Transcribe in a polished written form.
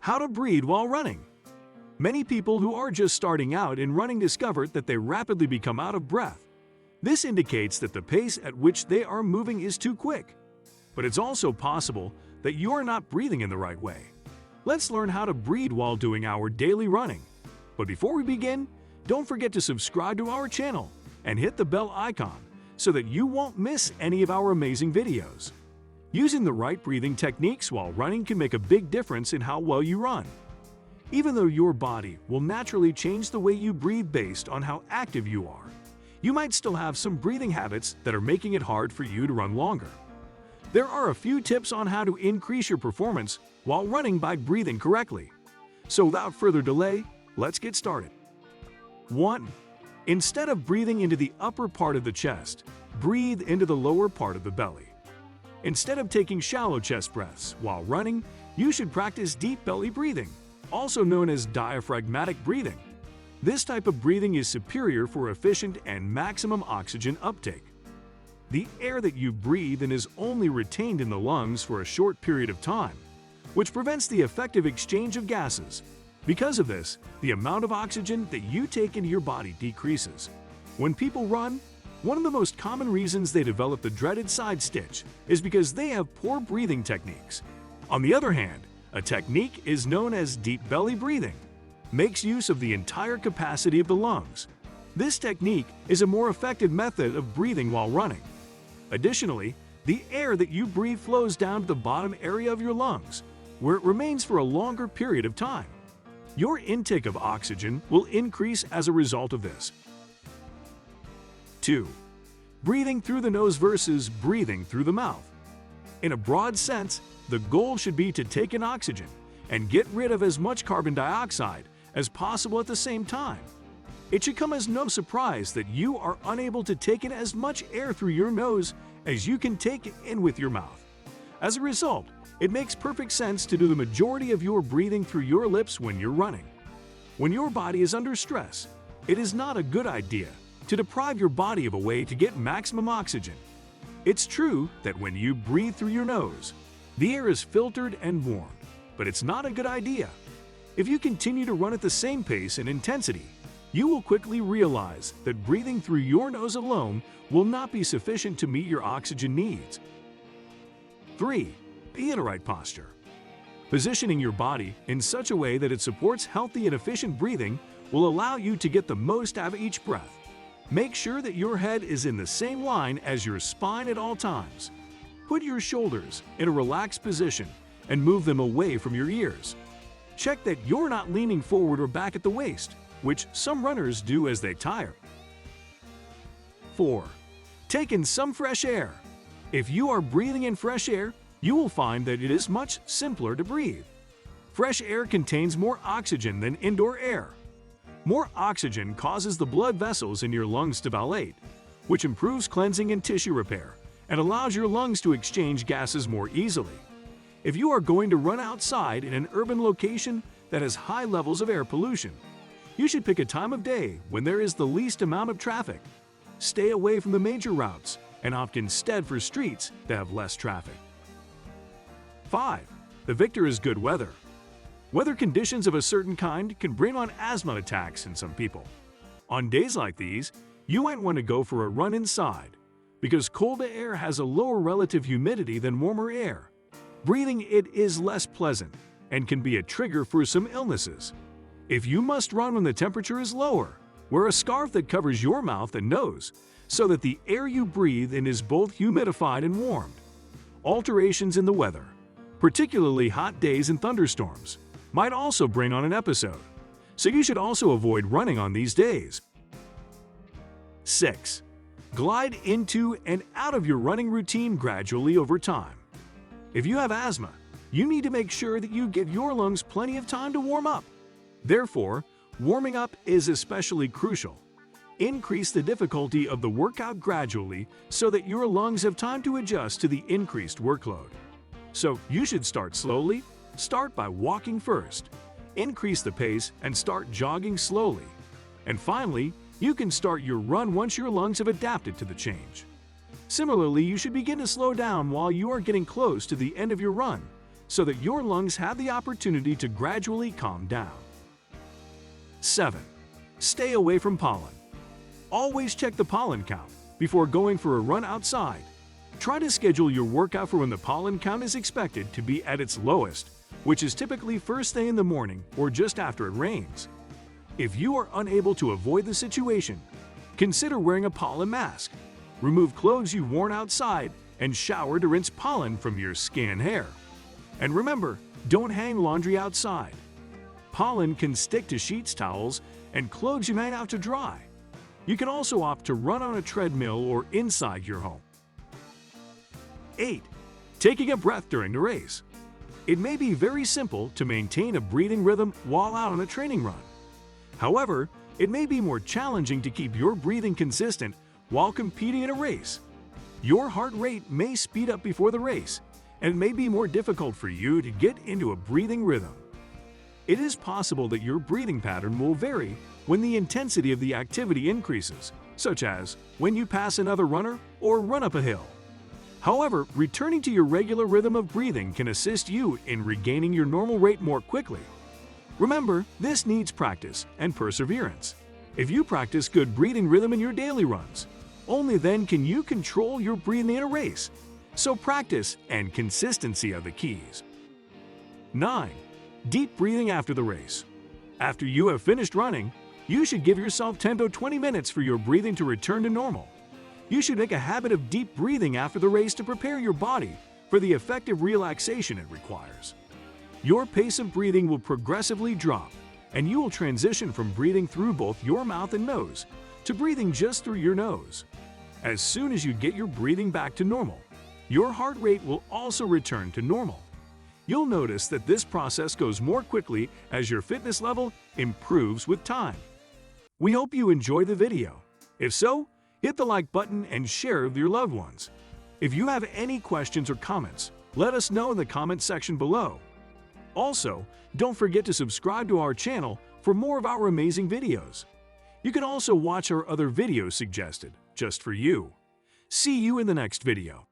How to breathe while running. Many people who are just starting out in running discover that they rapidly become out of breath. This indicates that the pace at which they are moving is too quick. But it's also possible that you are not breathing in the right way. Let's learn how to breathe while doing our daily running. But before we begin, don't forget to subscribe to our channel and hit the bell icon so that you won't miss any of our amazing videos. Using the right breathing techniques while running can make a big difference in how well you run. Even though your body will naturally change the way you breathe based on how active you are, you might still have some breathing habits that are making it hard for you to run longer. There are a few tips on how to increase your performance while running by breathing correctly. So without further delay, let's get started. 1. Instead of breathing into the upper part of the chest, breathe into the lower part of the belly. Instead of taking shallow chest breaths while running, you should practice deep belly breathing, also known as diaphragmatic breathing. This type of breathing is superior for efficient and maximum oxygen uptake. The air that you breathe in is only retained in the lungs for a short period of time, which prevents the effective exchange of gases. Because of this, the amount of oxygen that you take into your body decreases. When people run, one of the most common reasons they develop the dreaded side stitch is because they have poor breathing techniques. On the other hand, a technique is known as deep belly breathing, makes use of the entire capacity of the lungs. This technique is a more effective method of breathing while running. Additionally, the air that you breathe flows down to the bottom area of your lungs, where it remains for a longer period of time. Your intake of oxygen will increase as a result of this. 2. Breathing through the nose versus breathing through the mouth. In a broad sense, the goal should be to take in oxygen and get rid of as much carbon dioxide as possible at the same time. It should come as no surprise that you are unable to take in as much air through your nose as you can take in with your mouth. As a result, it makes perfect sense to do the majority of your breathing through your lips when you're running. When your body is under stress, it is not a good idea to deprive your body of a way to get maximum oxygen. It's true that when you breathe through your nose, the air is filtered and warmed, but it's not a good idea. If you continue to run at the same pace and intensity, you will quickly realize that breathing through your nose alone will not be sufficient to meet your oxygen needs. 3. Be in a right posture. Positioning your body in such a way that it supports healthy and efficient breathing will allow you to get the most out of each breath. Make sure that your head is in the same line as your spine at all times. Put your shoulders in a relaxed position and move them away from your ears. Check that you're not leaning forward or back at the waist, which some runners do as they tire. 4. Take in some fresh air. If you are breathing in fresh air, you will find that it is much simpler to breathe. Fresh air contains more oxygen than indoor air. More oxygen causes the blood vessels in your lungs to dilate, which improves cleansing and tissue repair and allows your lungs to exchange gases more easily. If you are going to run outside in an urban location that has high levels of air pollution, you should pick a time of day when there is the least amount of traffic. Stay away from the major routes and opt instead for streets that have less traffic. 5. The victor is good weather. Weather conditions of a certain kind can bring on asthma attacks in some people. On days like these, you might want to go for a run inside, because cold air has a lower relative humidity than warmer air. Breathing it is less pleasant and can be a trigger for some illnesses. If you must run when the temperature is lower, wear a scarf that covers your mouth and nose so that the air you breathe in is both humidified and warmed. Alterations in the weather, particularly hot days and thunderstorms, might also bring on an episode, so you should also avoid running on these days. 6. Glide into and out of your running routine gradually over time. If you have asthma, you need to make sure that you give your lungs plenty of time to warm up. Therefore, warming up is especially crucial. Increase the difficulty of the workout gradually so that your lungs have time to adjust to the increased workload. So you should start slowly. Start by walking first. Increase the pace and start jogging slowly. And finally, you can start your run once your lungs have adapted to the change. Similarly, you should begin to slow down while you are getting close to the end of your run, so that your lungs have the opportunity to gradually calm down. 7. Stay away from pollen. Always check the pollen count before going for a run outside. Try to schedule your workout for when the pollen count is expected to be at its lowest, which is typically first thing in the morning or just after it rains. If you are unable to avoid the situation, consider wearing a pollen mask. Remove clothes you've worn outside and shower to rinse pollen from your skin and hair. And remember, don't hang laundry outside. Pollen can stick to sheets, towels, and clothes you might have to dry. You can also opt to run on a treadmill or inside your home. 8. Taking a breath during the race. It may be very simple to maintain a breathing rhythm while out on a training run. However, it may be more challenging to keep your breathing consistent while competing in a race. Your heart rate may speed up before the race, and it may be more difficult for you to get into a breathing rhythm. It is possible that your breathing pattern will vary when the intensity of the activity increases, such as when you pass another runner or run up a hill. However, returning to your regular rhythm of breathing can assist you in regaining your normal rate more quickly. Remember, this needs practice and perseverance. If you practice good breathing rhythm in your daily runs, only then can you control your breathing in a race. So practice and consistency are the keys. 9. Deep breathing after the race. After you have finished running, you should give yourself 10 to 20 minutes for your breathing to return to normal. You should make a habit of deep breathing after the race to prepare your body for the effective relaxation it requires. Your pace of breathing will progressively drop, and you will transition from breathing through both your mouth and nose to breathing just through your nose. As soon as you get your breathing back to normal, your heart rate will also return to normal. You'll notice that this process goes more quickly as your fitness level improves with time. We hope you enjoy the video. If so, hit the like button and share with your loved ones. If you have any questions or comments, let us know in the comment section below. Also, don't forget to subscribe to our channel for more of our amazing videos. You can also watch our other videos suggested just for you. See you in the next video.